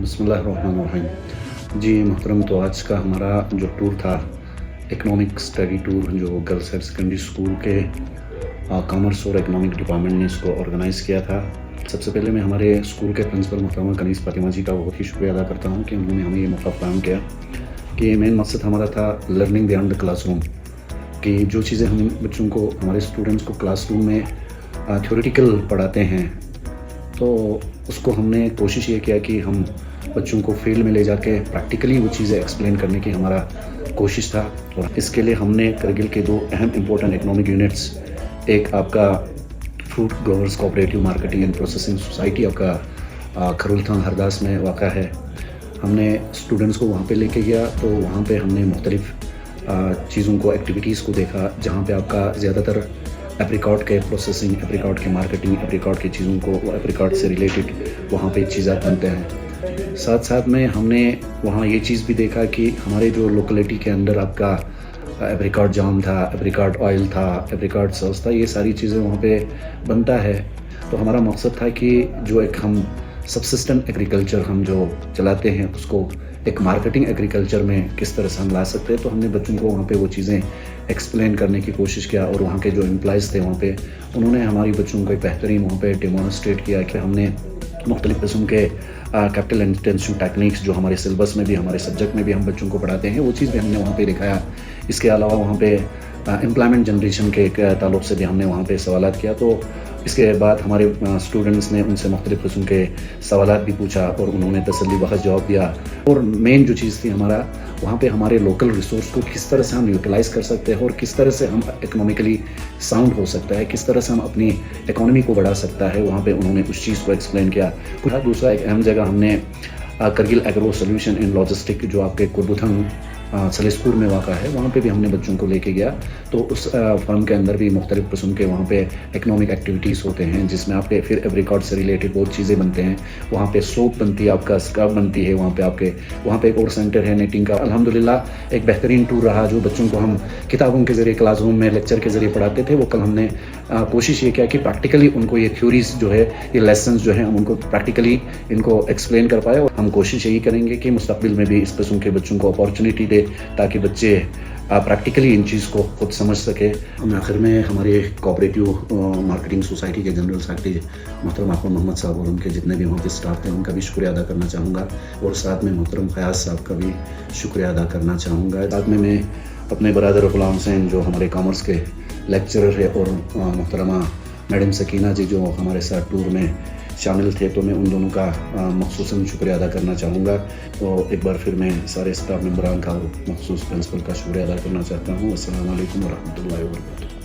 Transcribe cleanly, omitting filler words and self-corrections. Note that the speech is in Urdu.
بسم اللہ الرحمن الرحیم۔ جی محترم، تو آج کا ہمارا جو ٹور تھا اکنامک اسٹڈی ٹور، جو گرلس ہائر سیکنڈری اسکول کے کامرس اور اکنامک ڈپارٹمنٹ نے اس کو آرگنائز کیا تھا۔ سب سے پہلے میں ہمارے اسکول کے پرنسپل محترمہ کنیز فاطمہ جی کا بہت ہی شکریہ ادا کرتا ہوں کہ انہوں نے ہمیں یہ موقع فراہم کیا کہ مین مقصد ہمارا تھا learning beyond the class room, کہ جو چیزیں ہم بچوں کو، ہمارے اسٹوڈنٹس کو کلاس روم میں تھیوریٹیکل پڑھاتے ہیں، تو اس کو ہم نے کوشش یہ کیا کہ ہم بچوں کو فیلڈ میں لے جا کے پریکٹیکلی وہ چیزیں ایکسپلین کرنے کی ہمارا کوشش تھا۔ اور اس کے لیے ہم نے کرگل کے دو اہم امپورٹنٹ اکنامک یونٹس، ایک آپ کا fruit growers cooperative marketing and processing society آپ کا کھرولتھانگ ہرداس میں واقع ہے، ہم نے اسٹوڈنٹس کو وہاں پہ لے کے گیا۔ تو وہاں پہ ہم نے مختلف چیزوں کو، ایکٹیویٹیز کو دیکھا، جہاں پہ آپ کا زیادہ تر اپریکاٹ کے پروسیسنگ، اپریکاٹ کی مارکیٹنگ، اپریکاٹ کی چیزوں کو، اپریکاٹ سے ریلیٹڈ وہاں پہ چیزات بنتے ہیں۔ ساتھ ساتھ میں ہم نے وہاں یہ چیز بھی دیکھا کہ ہمارے جو لوکلٹی کے اندر آپ کا اپریکاٹ جام تھا، اپریکاٹ آئل تھا، اپریکاٹ سوس تھا، یہ ساری چیزیں وہاں پہ بنتا ہے۔ تو ہمارا مقصد تھا کہ جو ایک ہم سبسسٹنٹ ایگریکلچر ہم جو چلاتے ہیں، اس کو ایک مارکیٹنگ ایگریکلچر میں کس طرح سے ہم لا سکتے ہیں۔ تو ہم نے بچوں کو وہاں پہ وہ چیزیں ایکسپلین کرنے کی کوشش کیا، اور وہاں کے جو امپلائز تھے وہاں پہ، انہوں نے ہماری بچوں کو ایک بہترین وہاں پہ ڈیمونسٹریٹ کیا کہ ہم نے مختلف قسم کے کیپٹل انٹینسیو ٹیکنیکس جو ہمارے سلیبس میں بھی، ہمارے سبجیکٹ میں بھی ہم بچوں کو پڑھاتے ہیں، وہ چیز بھی ہم نے وہاں پہ دکھایا۔ اس کے علاوہ وہاں پہ امپلائمنٹ جنریشن کے تعلق سے بھی ہم نے وہاں پہ سوالات کیا۔ تو اس کے بعد ہمارے اسٹوڈنٹس نے ان سے مختلف قسم کے سوالات بھی پوچھا، اور انہوں نے تسلی بخش جواب دیا۔ اور مین جو چیز تھی ہمارا، وہاں پہ ہمارے لوکل ریسورس کو کس طرح سے ہم یوٹیلائز کر سکتے ہیں، اور کس طرح سے ہم اکنامیکلی ساؤنڈ ہو سکتا ہے، کس طرح سے ہم اپنی اکانومی کو بڑھا سکتا ہے، وہاں پہ انہوں نے اس چیز کو ایکسپلین کیا۔ دوسرا ایک اہم جگہ ہم نے Kargil agro solution in logistic جو آپ کے کربوتھنگ سلیسپور میں واقع ہے، وہاں پہ بھی ہم نے بچوں کو لے کے گیا۔ تو اس فرم کے اندر بھی مختلف قسم کے وہاں پہ اکنامک ایکٹیویٹیز ہوتے ہیں، جس میں آپ کے پھر ایپریکاٹ سے ریلیٹڈ بہت چیزیں بنتے ہیں۔ وہاں پہ سوپ بنتی ہے، آپ کا اسکرب بنتی ہے، وہاں پہ آپ کے وہاں پہ ایک اور سینٹر ہے نیٹنگ کا۔ الحمدللہ ایک بہترین ٹور رہا، جو بچوں کو ہم کتابوں کے ذریعے کلاس روم میں لیکچر کے ذریعے پڑھاتے تھے، وہ کل ہم نے کوشش یہ کیا کہ پریکٹیکلی ان کو یہ تھیوریز جو ہے، یہ لیسنز جو ہیں، ہم ان کو پریکٹیکلی ان کو ایکسپلین کر پائے۔ اور ہم کوشش یہی کریں گے کہ مستقبل میں بھی اس قسم کے بچوں کو اپارچونیٹی دے، تاکہ بچے پریکٹیکلی ان چیز کو خود سمجھ سکے۔ آخر میں ہمارے کوآپریٹیو مارکیٹنگ سوسائٹی کے جنرل سیکرٹری محترم احمد محمد صاحب اور ان کے جتنے بھی وہاں پہ اسٹاف تھے، ان کا بھی شکریہ ادا کرنا چاہوں گا، اور ساتھ میں محترم فیاض صاحب کا بھی شکریہ ادا کرنا چاہوں گا۔ ساتھ میں اپنے برادر غلام حسین جو ہمارے کامرس کے لیکچرر ہے، اور محترمہ میڈم سکینہ جی جو ہمارے ساتھ ٹور میں شامل تھے، تو میں ان دونوں کا مخصوصاً شکریہ ادا کرنا چاہوں گا۔ تو ایک بار پھر میں سارے اسٹاف ممبران کا اور مخصوص پرنسپل کا شکریہ ادا کرنا چاہتا ہوں۔ السلام علیکم ورحمۃ اللہ وبرکاتہ۔